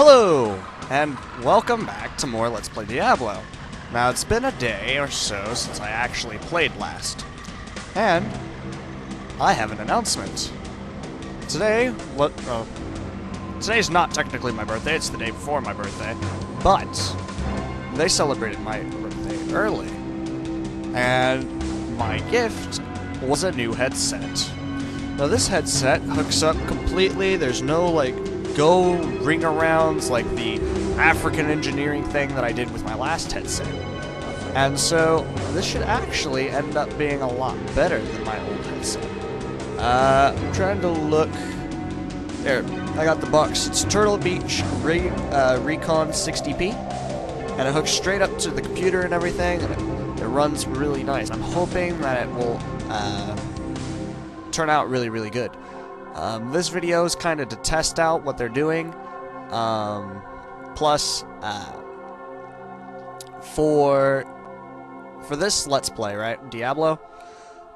Hello, and welcome back to more Let's Play Diablo. Now, it's been a day or so since I actually played last, and I have an announcement. Today, today's not technically my birthday, it's the day before my birthday, but they celebrated my birthday early, and my gift was a new headset. Now, this headset hooks up completely, there's no, go ring arounds like the African engineering thing that I did with my last headset. And so this should actually end up being a lot better than my old headset. I'm trying to look. There, I got the box. It's Turtle Beach Recon 60p, and it hooks straight up to the computer and everything, and it runs really nice. I'm hoping that it will turn out really, really good. This video is kind of to test out what they're doing. Plus, for this Let's Play, right, Diablo,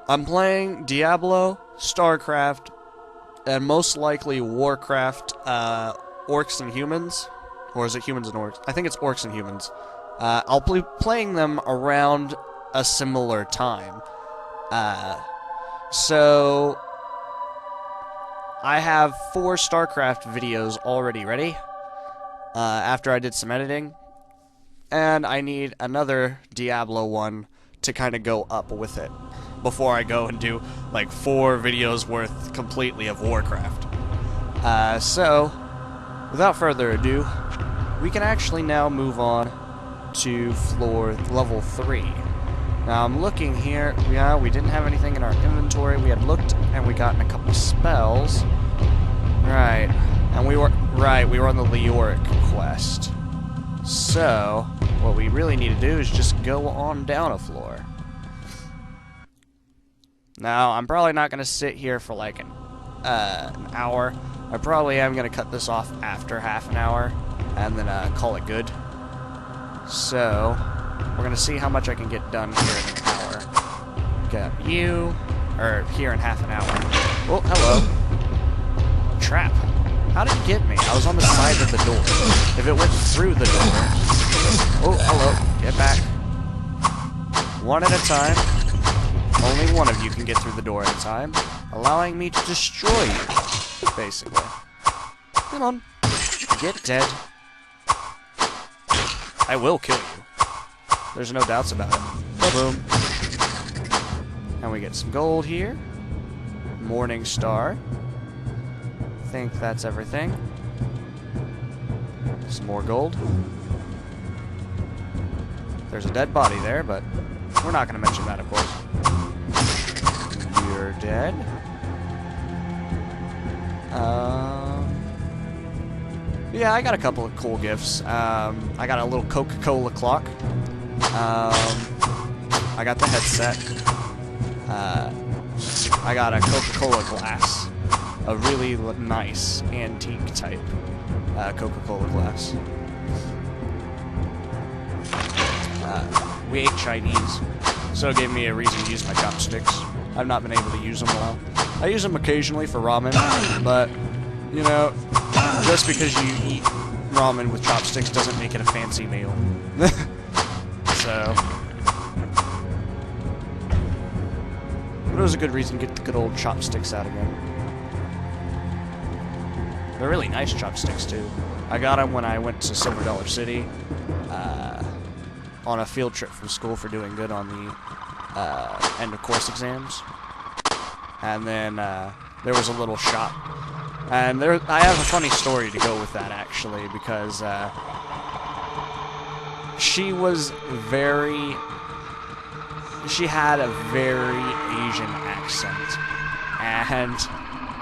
I'm playing Diablo, StarCraft, and most likely Warcraft, Orcs and Humans. Or is it Humans and Orcs? I think it's Orcs and Humans. I'll be playing them around a similar time. So I have 4 StarCraft videos already ready, after I did some editing, and I need another Diablo one to kind of go up with it, before I go and do, 4 videos worth completely of Warcraft. So, without further ado, we can actually now move on to level 3. Now, I'm looking here. Yeah, we didn't have anything in our inventory. We had looked, and we gotten a couple spells. Right. And we were on the Leoric quest. So, what we really need to do is just go on down a floor. Now, I'm probably not going to sit here for an hour. I probably am going to cut this off after half an hour, and then call it good. So, we're going to see how much I can get done here in an hour. Got you, or here in half an hour. Oh, hello. Trap. How did it get me? I was on the side of the door. If it went through the door... Oh, hello. Get back. One at a time. Only one of you can get through the door at a time, allowing me to destroy you, basically. Come on. Get dead. I will kill you. There's no doubts about it. Boom. And we get some gold here. Morning Star. I think that's everything. Some more gold. There's a dead body there, but we're not going to mention that, of course. You're dead. Yeah, I got a couple of cool gifts. I got a little Coca-Cola clock. I got the headset. I got a Coca-Cola glass. A really nice antique type Coca-Cola glass. We ate Chinese, so it gave me a reason to use my chopsticks. I've not been able to use them a lot. I use them occasionally for ramen, but, you know, just because you eat ramen with chopsticks doesn't make it a fancy meal. So, but it was a good reason to get the good old chopsticks out again. They're really nice chopsticks, too. I got them when I went to Silver Dollar City on a field trip from school for doing good on the end-of-course exams. And then there was a little shop. And I have a funny story to go with that, actually, because she had a very Asian accent. And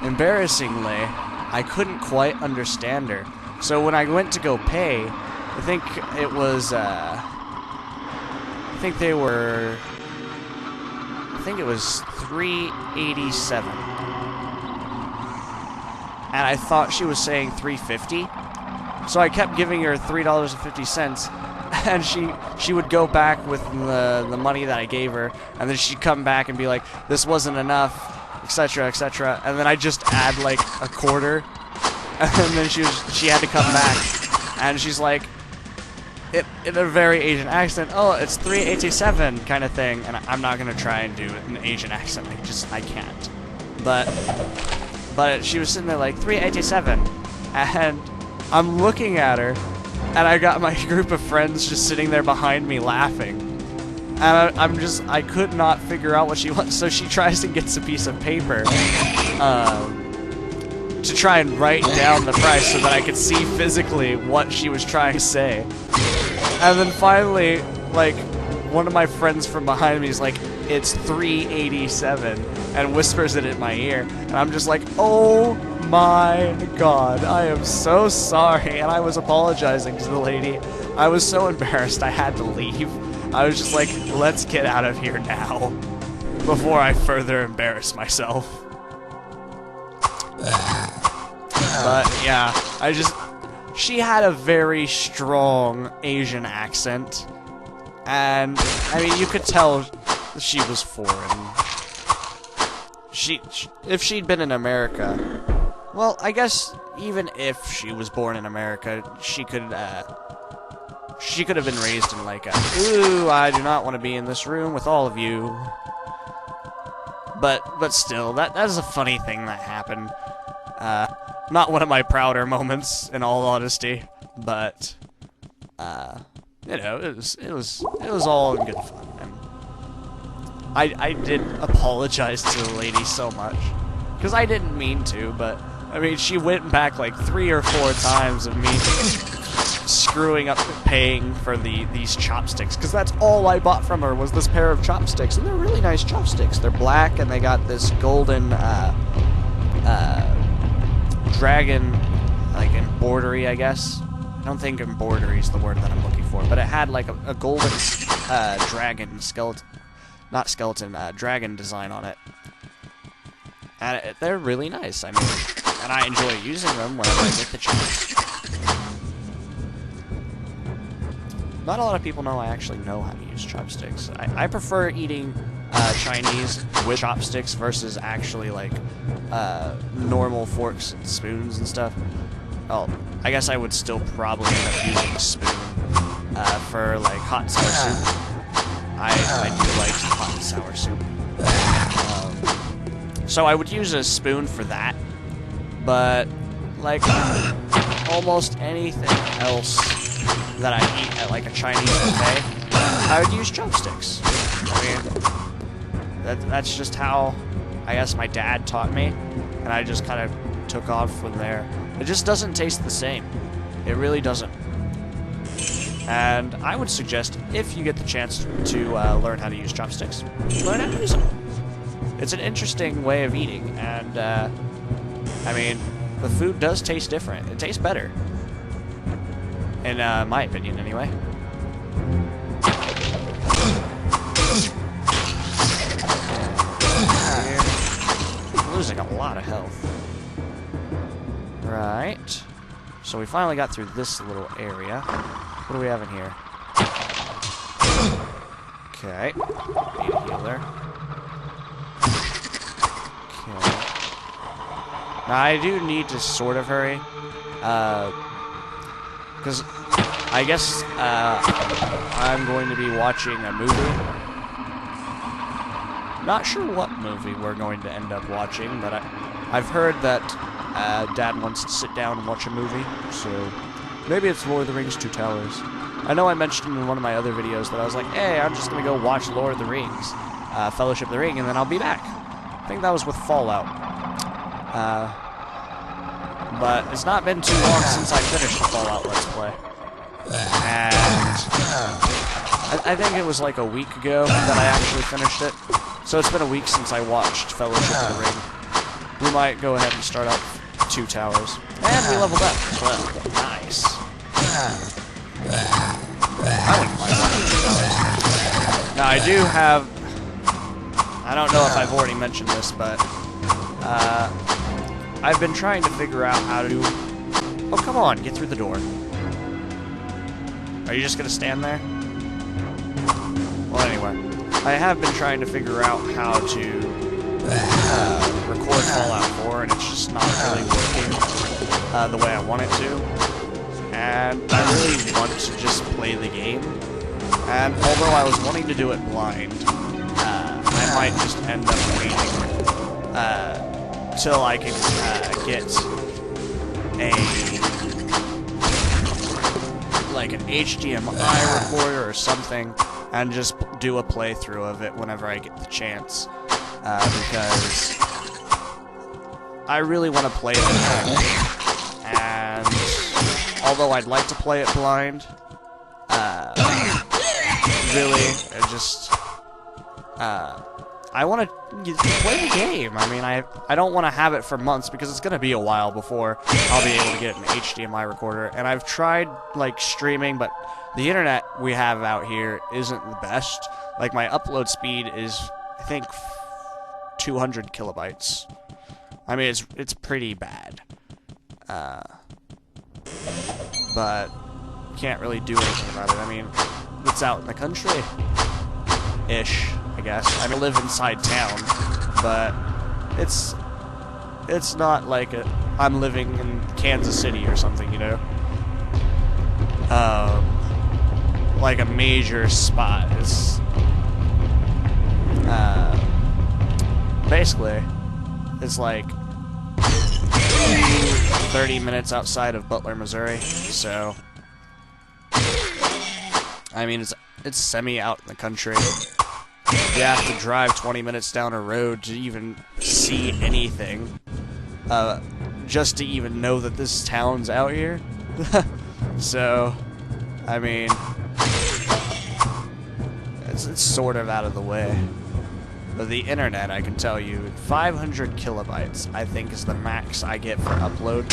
embarrassingly, I couldn't quite understand her. So when I went to go pay, I think it was, I think it was $3.87. And I thought she was saying $3.50. So I kept giving her $3.50, and she would go back with the money that I gave her, and then she'd come back and be like, this wasn't enough, etc., etc. And then I just add like a quarter, and then she had to come back And she's like, in a very Asian accent, oh, it's 387 kind of thing. And I'm not going to try and do an Asian accent. I can't. But she was sitting there like, 387. And I'm looking at her, and I got my group of friends just sitting there behind me laughing. And I could not figure out what she wants. So she tries and gets a piece of paper to try and write down the price so that I could see physically what she was trying to say. And then finally, like, one of my friends from behind me is like, it's 387, and whispers it in my ear. And I'm just like, oh my god, I am so sorry. And I was apologizing to the lady. I was so embarrassed I had to leave. I was just like, let's get out of here now, before I further embarrass myself. But yeah, she had a very strong Asian accent, and I mean, you could tell she was foreign. If she'd been in America, well, I guess even if she was born in America, she could have been raised in like a, ooh, I do not want to be in this room with all of you. But still, that is a funny thing that happened. Not one of my prouder moments, in all honesty, but you know, it was all in good fun. And I did apologize to the lady so much, because I didn't mean to, but I mean, she went back like 3 or 4 times of me screwing up paying for these chopsticks, because that's all I bought from her was this pair of chopsticks, and they're really nice chopsticks. They're black, and they got this golden dragon, like, embroidery, I guess. I don't think embroidery is the word that I'm looking for, but it had like a golden dragon skeleton, not skeleton, dragon design on it. And they're really nice, I mean, and I enjoy using them whenever I get the chance. Not a lot of people know I actually know how to use chopsticks. I prefer eating Chinese with chopsticks versus actually like normal forks and spoons and stuff. Oh, I guess I would still probably end up using a spoon for like hot and sour soup. I do like hot and sour soup. So I would use a spoon for that, but like almost anything else that I eat at like a Chinese buffet, I would use chopsticks. I mean, that's just how I guess my dad taught me, and I just kind of took off from there. It just doesn't taste the same. It really doesn't. And I would suggest, if you get the chance to learn how to use chopsticks, learn how to use them. It's an interesting way of eating, and I mean, the food does taste different. It tastes better. In my opinion, anyway. I'm losing a lot of health. Right. So we finally got through this little area. What do we have in here? Okay. Need a healer. Okay. Now I do need to sort of hurry. Because I guess I'm going to be watching a movie. Not sure what movie we're going to end up watching, but I've heard that Dad wants to sit down and watch a movie, so maybe it's Lord of the Rings 2 Towers. I know I mentioned in one of my other videos that I was like, hey, I'm just going to go watch Lord of the Rings, Fellowship of the Ring, and then I'll be back. I think that was with Fallout. But it's not been too long since I finished the Fallout Let's Play. And I think it was like a week ago that I actually finished it. So it's been a week since I watched Fellowship of the Ring. We might go ahead and start up 2 towers. And we leveled up as well. Nice. I wouldn't mind watching 2 towers. Now I do have... I don't know if I've already mentioned this, but... I've been trying to figure out how to... Oh, come on, get through the door. Are you just gonna stand there? Well, anyway. I have been trying to figure out how to record Fallout 4, and it's just not really working the way I want it to. and I really want to just play the game. And although I was wanting to do it blind, I might just end up waiting till I can get like an HDMI recorder or something, and just do a playthrough of it whenever I get the chance, because I really want to play it, and although I'd like to play it blind, really, it just, I want to play the game. I mean, I don't want to have it for months, because it's going to be a while before I'll be able to get an HDMI recorder. And I've tried, like, streaming, but the internet we have out here isn't the best. Like, my upload speed is, I think, 200 kilobytes. I mean, it's pretty bad. But can't really do anything about it. I mean, it's out in the country-ish, I guess. I mean, I live inside town, but it's not like I'm living in Kansas City or something, you know? Like a major spot. It's, basically, it's like 30 minutes outside of Butler, Missouri, so I mean, it's semi-out in the country. You have to drive 20 minutes down a road to even see anything. Just to even know that this town's out here. So, I mean, it's sort of out of the way. But the internet, I can tell you, 500 kilobytes, I think, is the max I get for upload.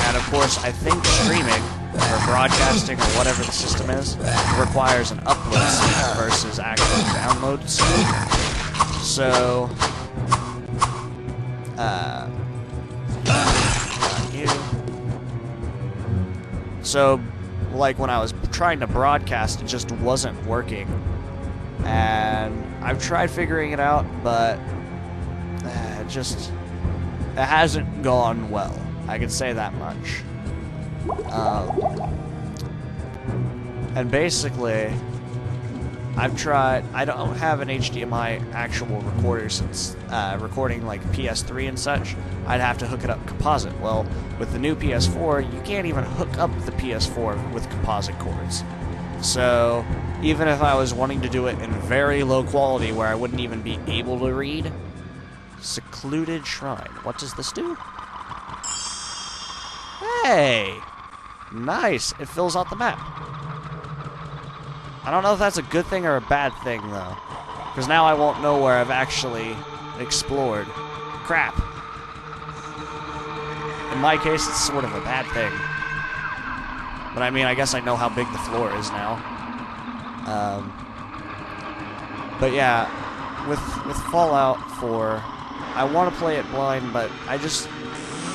And of course, I think streaming, or broadcasting, or whatever the system is, requires an upload speed versus actual download speed. So, So, like, when I was trying to broadcast, it just wasn't working. And I've tried figuring it out, but it hasn't gone well. I can say that much. And basically, I've tried. I don't have an HDMI actual recorder, since recording like PS3 and such. I'd have to hook it up composite. Well, with the new PS4, you can't even hook up the PS4 with composite cords. So, even if I was wanting to do it in very low quality where I wouldn't even be able to read, Secluded Shrine. What does this do? Hey! Nice! It fills out the map. I don't know if that's a good thing or a bad thing, though. Because now I won't know where I've actually explored. Crap. In my case, it's sort of a bad thing. But I mean, I guess I know how big the floor is now. But yeah, with Fallout 4, I want to play it blind, but I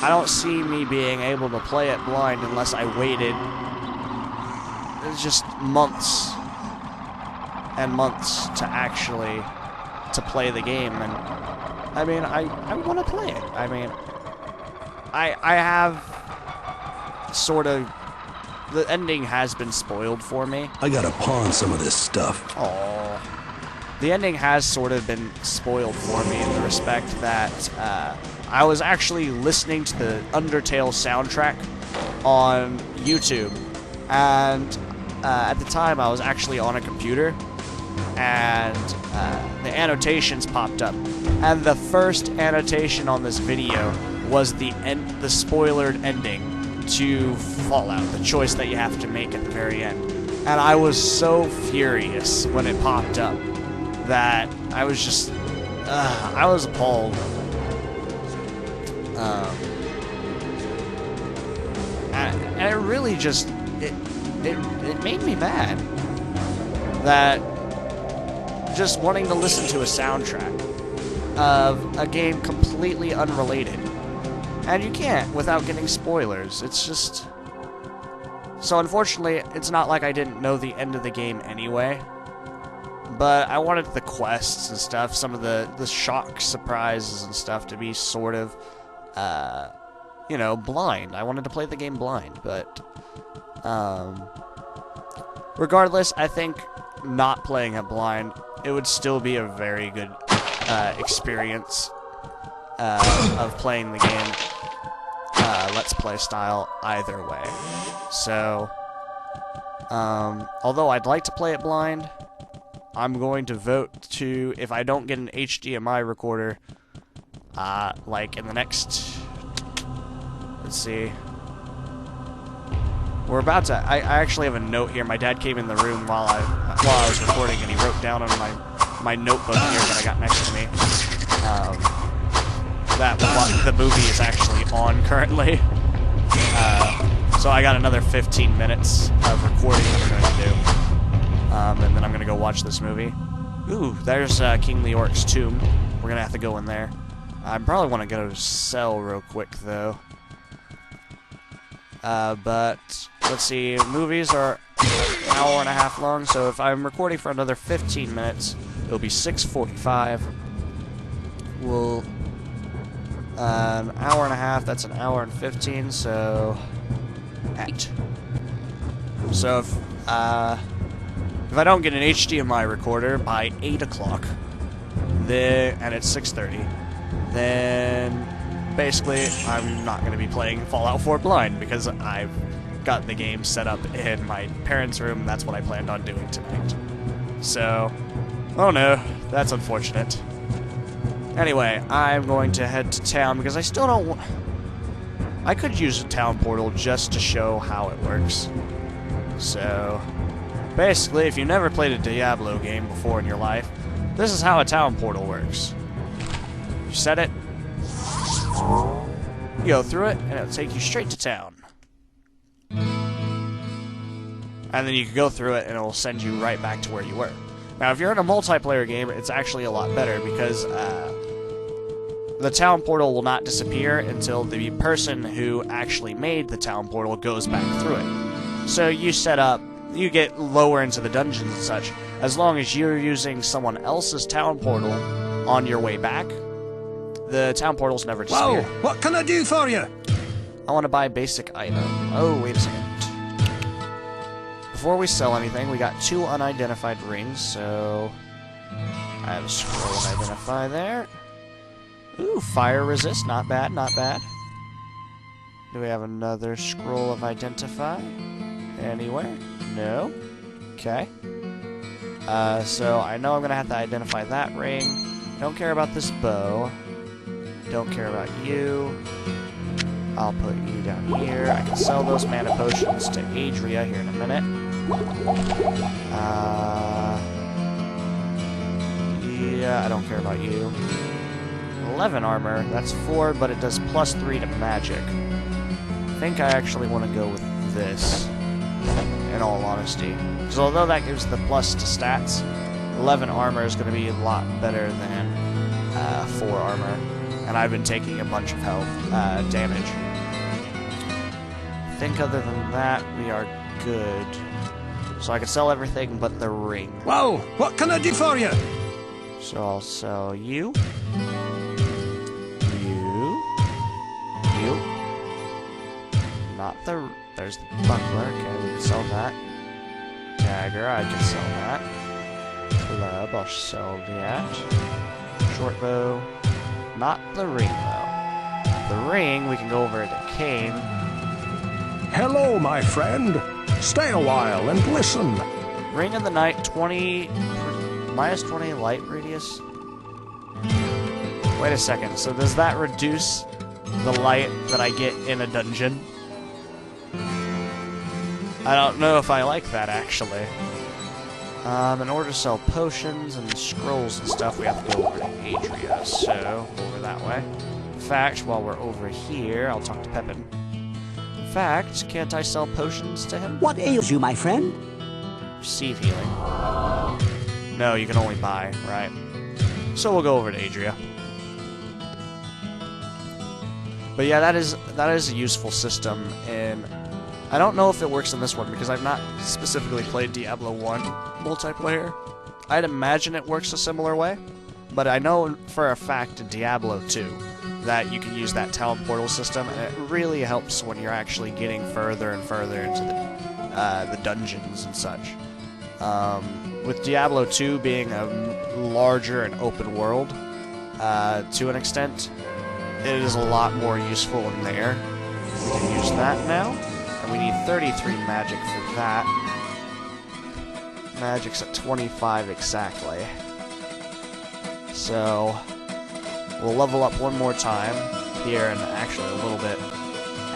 don't see me being able to play it blind unless I waited just months and months to actually play the game. And I mean, I want to play it. I mean, I have sort of, the ending has been spoiled for me. I gotta pawn some of this stuff. Aww. The ending has sort of been spoiled for me in the respect that I was actually listening to the Undertale soundtrack on YouTube, and at the time I was actually on a computer, and the annotations popped up, and the first annotation on this video was the spoilered ending to Fallout, the choice that you have to make at the very end. And I was so furious when it popped up that I was just, I was appalled. And it really just, it made me mad that just wanting to listen to a soundtrack of a game completely unrelated. And you can't without getting spoilers. It's just... So unfortunately, it's not like I didn't know the end of the game anyway. But I wanted the quests and stuff, some of the shock surprises and stuff to be sort of, you know, blind. I wanted to play the game blind, but Regardless, I think not playing it blind, it would still be a very good experience of playing the game Let's Play style either way. So, although I'd like to play it blind, I'm going to vote to, if I don't get an HDMI recorder, like in the next, let's see, we're about to, I actually have a note here. My dad came in the room while I was recording, and he wrote down on my notebook here that I got next to me, that the movie is actually on currently. So I got another 15 minutes of recording that we're going to do. And then I'm going to go watch this movie. Ooh, there's King Leoric's tomb. We're going to have to go in there. I probably want to go to Cell real quick, though. But, let's see, movies are an hour and a half long, so if I'm recording for another 15 minutes, it'll be 6:45. We'll... an hour and a half, that's an hour and 15, so... 8. So if I don't get an HDMI recorder by 8 o'clock, then, and it's 6:30, then basically I'm not going to be playing Fallout 4 blind, because I've got the game set up in my parents' room, and that's what I planned on doing tonight. So, oh no, that's unfortunate. Anyway, I'm going to head to town, because I still don't want... I could use a town portal just to show how it works. So, basically, if you've never played a Diablo game before in your life, this is how a town portal works. You set it, you go through it, and it'll take you straight to town. And then you can go through it, and it'll send you right back to where you were. Now, if you're in a multiplayer game, it's actually a lot better, because the town portal will not disappear until the person who actually made the town portal goes back through it. So you set up, you get lower into the dungeons and such. As long as you're using someone else's town portal on your way back, the town portals never disappear. Whoa, what can I do for you? I want to buy a basic item. Oh, wait a second. Before we sell anything, we got 2 unidentified rings, so I have a scroll of identify there. Ooh, fire resist, not bad, not bad. Do we have another scroll of identify? Anywhere? No? Okay. So I know I'm gonna have to identify that ring. Don't care about this bow. Don't care about you. I'll put you down here. I can sell those mana potions to Adria here in a minute. Yeah, I don't care about you. 11 armor, that's 4, but it does +3 to magic. I think I actually want to go with this, in all honesty. Because although that gives the plus to stats, 11 armor is going to be a lot better than 4 armor. And I've been taking a bunch of health damage. I think other than that, we are good. So I can sell everything but the ring. Whoa, what can I do for you? So I'll sell you. You. Not the... There's the buckler. Okay, we can sell that. Dagger, I can sell that. Club, I'll sell that. Short bow. Not the ring, though. The ring, we can go over to Kane. Hello, my friend. Stay a while and listen. Ring of the Night, 20... minus 20 light radius? Wait a second, so does that reduce the light that I get in a dungeon? I don't know if I like that, actually. In order to sell potions and scrolls and stuff, we have to go over to Adria, so over that way. In fact, while we're over here, I'll talk to Pepin. In fact, can't I sell potions to him? What ails you, my friend? Receive healing. No, you can only buy, right? So we'll go over to Adria. But yeah, that is a useful system, and I don't know if it works in this one, because I've not specifically played Diablo 1 multiplayer. I'd imagine it works a similar way, but I know for a fact in Diablo 2 that you can use that town portal system, and it really helps when you're actually getting further and further into the dungeons and such. With Diablo 2 being a larger and open world, to an extent, it is a lot more useful in there. We can use that now, and we need 33 magic for that. Magic's at 25 exactly. So, we'll level up one more time here, and actually a little bit,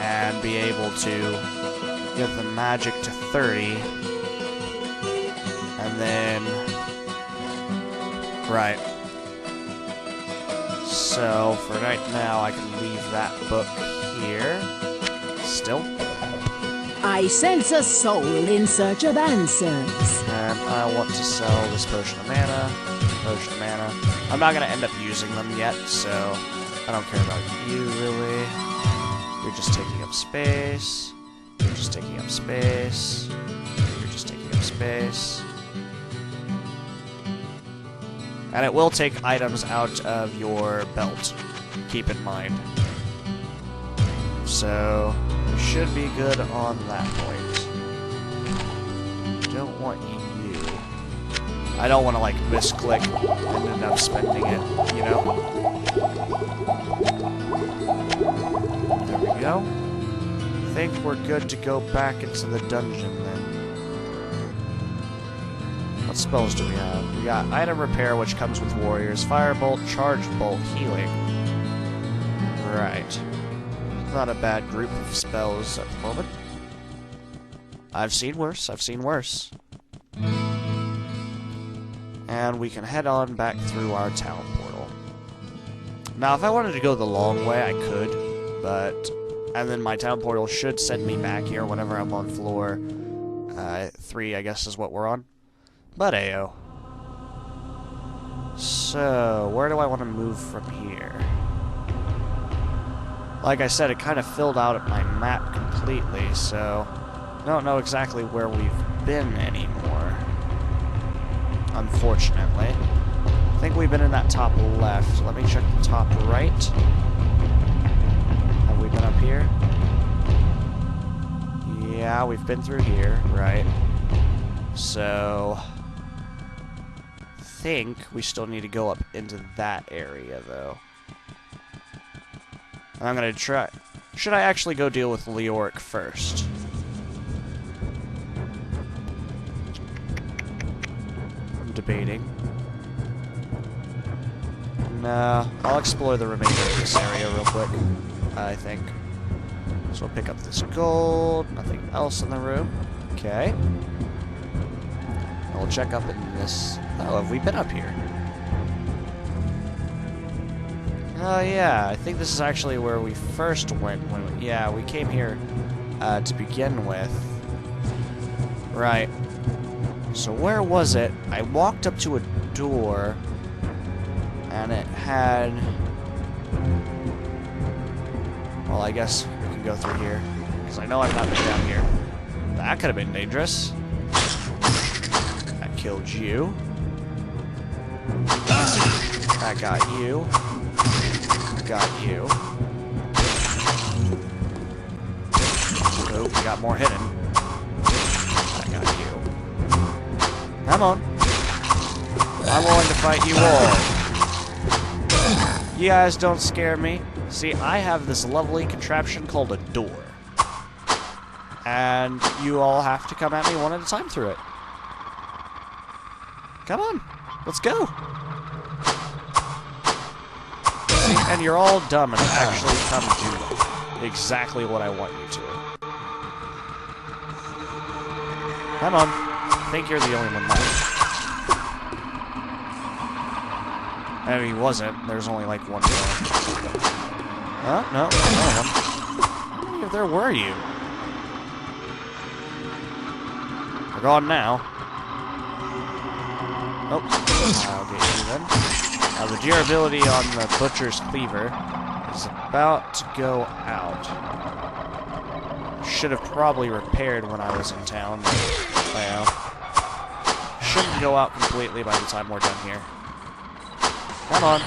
and be able to get the magic to 30. And then... Right. So, for right now, I can leave that book here. Still. I sense a soul in search of answers. And I want to sell this potion of mana. Potion of mana. I'm not going to end up using them yet, so I don't care about you, really. You're just taking up space. You're just taking up space. You're just taking up space. And it will take items out of your belt. Keep in mind. So, we should be good on that point. Don't want you. I don't want to, like, misclick and end up spending it, you know? There we go. I think we're good to go back into the dungeon, then. What spells do we have? We got Item Repair, which comes with Warriors. Firebolt, Charged Bolt, Healing. Right. Not a bad group of spells at the moment. I've seen worse. I've seen worse. And we can head on back through our town portal. Now, if I wanted to go the long way, I could, but... And then my town portal should send me back here whenever I'm on floor 3, I guess is what we're on. But ayo. So, where do I want to move from here? Like I said, it kind of filled out my map completely, so I don't know exactly where we've been anymore. Unfortunately. I think we've been in that top left. Let me check the top right. Have we been up here? Yeah, we've been through here, right. So... I think we still need to go up into that area, though. I'm gonna try... Should I actually go deal with Leoric first? I'm debating. No, I'll explore the remainder of this area real quick, I think. So we'll pick up this gold, nothing else in the room. Okay. We'll check up in this... Oh, have we been up here? Oh, yeah, I think this is actually where we first went when... Yeah, we came here to begin with. Right. So where was it? I walked up to a door, and it had... Well, I guess we can go through here, because I know I've not been down here. That could have been dangerous. That killed you. That got you. Got you. Oh, we got more hidden. I got you. Come on. I'm willing to fight you all. You guys don't scare me. See, I have this lovely contraption called a door. And you all have to come at me one at a time through it. Come on. Let's go. And you're all dumb and actually come do exactly what I want you to. Come on. I think you're the only one left. And he wasn't. There's only like one more. Huh? No, no one. How many of there were you? They're gone now. Oh, I'll get you then. The durability on the Butcher's Cleaver is about to go out. Should have probably repaired when I was in town, but, well, shouldn't go out completely by the time we're done here. Come on.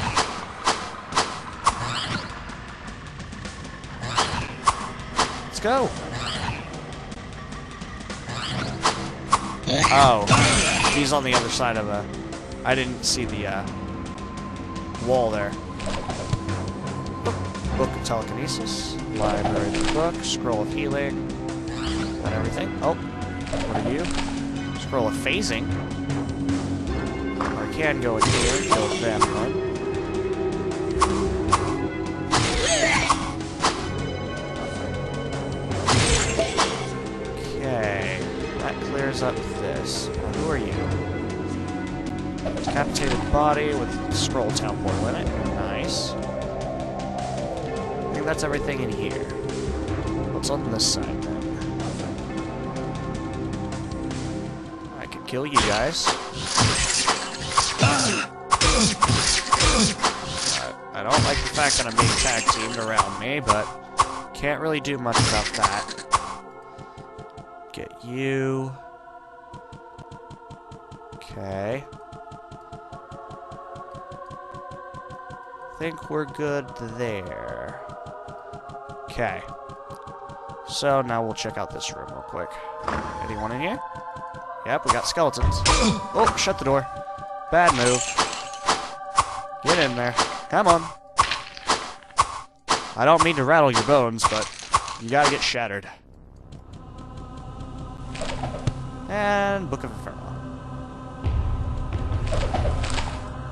Let's go. Oh, he's on the other side of a... I didn't see the wall there. Book of Telekinesis, Library of the Book, Scroll of Healing, and everything. Oh, what are you? Scroll of Phasing. Or I can go in here, kill them then. Okay, that clears up this. Now, who are you? Decapitated body with scroll town portal in it. Nice. I think that's everything in here. What's on this side then? I can kill you guys. I don't like the fact that I'm being tag teamed around me, but can't really do much about that. Get you. Okay. Think we're good there. Okay. So now we'll check out this room real quick. Anyone in here? Yep, we got skeletons. Oh, shut the door. Bad move. Get in there. Come on. I don't mean to rattle your bones, but you gotta get shattered. And Book of Inferno.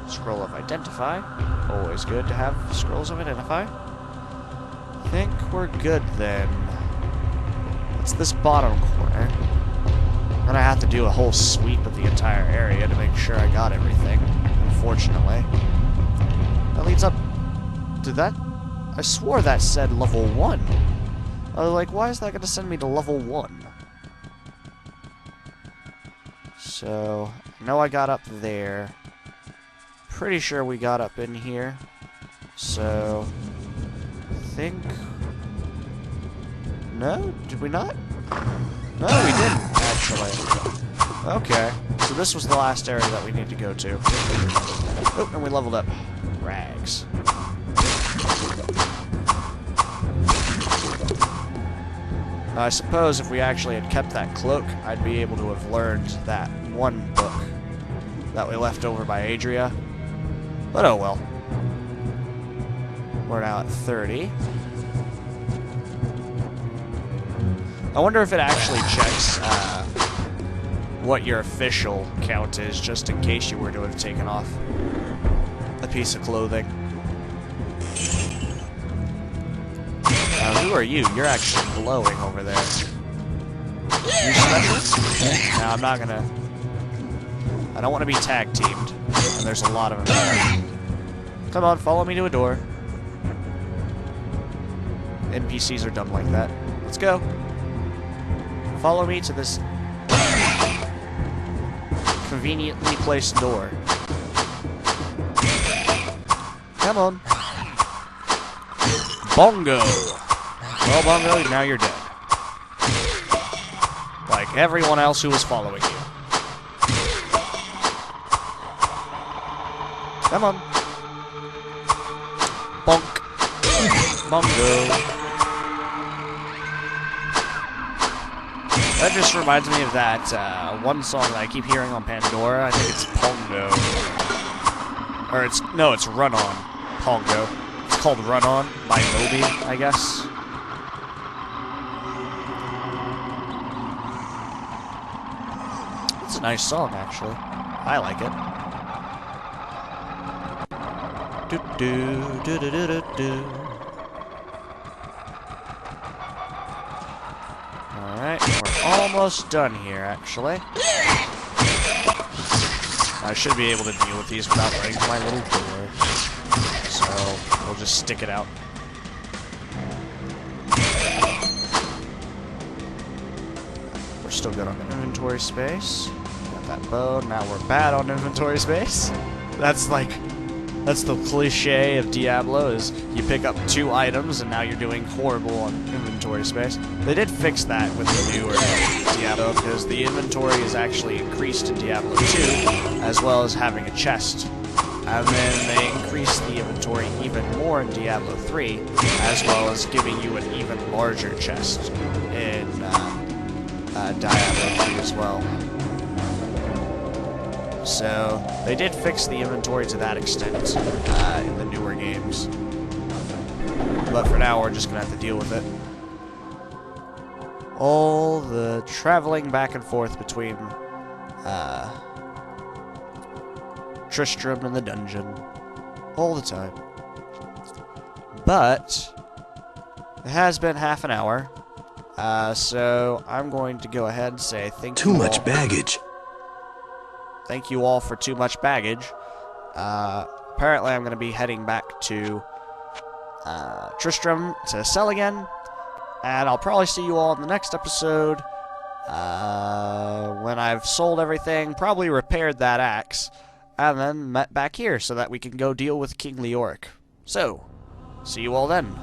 Scroll of Identify. Always good to have scrolls of Identify. Think we're good then. What's this bottom corner? I'm gonna have to do a whole sweep of the entire area to make sure I got everything, unfortunately. That leads up to that. I swore that said level 1. I was like, why is that gonna send me to level 1? So, I know I got up there. Pretty sure we got up in here. So, I think... No? Did we not? No, we didn't, actually. Okay. So this was the last area that we need to go to. Oh, and we leveled up. Rags. Now, I suppose if we actually had kept that cloak, I'd be able to have learned that one book that we left over by Adria. But oh well. We're now at 30. I wonder if it actually checks what your official count is, just in case you were to have taken off a piece of clothing. Now, who are you? You're actually glowing over there. You special? No, I'm not gonna... I don't want to be tag-teamed, and there's a lot of them there. Come on, follow me to a door. NPCs are dumb like that. Let's go. Follow me to this conveniently placed door. Come on. Bongo. Well, Bongo, now you're dead. Like everyone else who was following you. Come on. Bonk. Bongo. That just reminds me of that one song that I keep hearing on Pandora. I think it's Pongo. Or it's Run On. Pongo. It's called Run On by Moby, I guess. It's a nice song, actually. I like it. Do do do do do do do. Alright, we're almost done here, actually. I should be able to deal with these without breaking my little door. So, we'll just stick it out. We're still good on inventory space. Got that bow, now we're bad on inventory space. That's the cliche of Diablo, is you pick up 2 items and now you're doing horrible on inventory space. They did fix that with the newer Diablo, because the inventory is actually increased in Diablo 2, as well as having a chest. And then they increased the inventory even more in Diablo 3, as well as giving you an even larger chest in Diablo 3 as well. So they did fix the inventory to that extent in the newer games. But for now, we're just going to have to deal with it. All the traveling back and forth between Tristram and the dungeon. All the time. But it has been half an hour. So I'm going to go ahead and say thank you all. Too much baggage. Thank you all for too much baggage. Apparently I'm going to be heading back to Tristram to sell again. And I'll probably see you all in the next episode when I've sold everything, probably repaired that axe, and then met back here so that we can go deal with King Leoric. So, see you all then.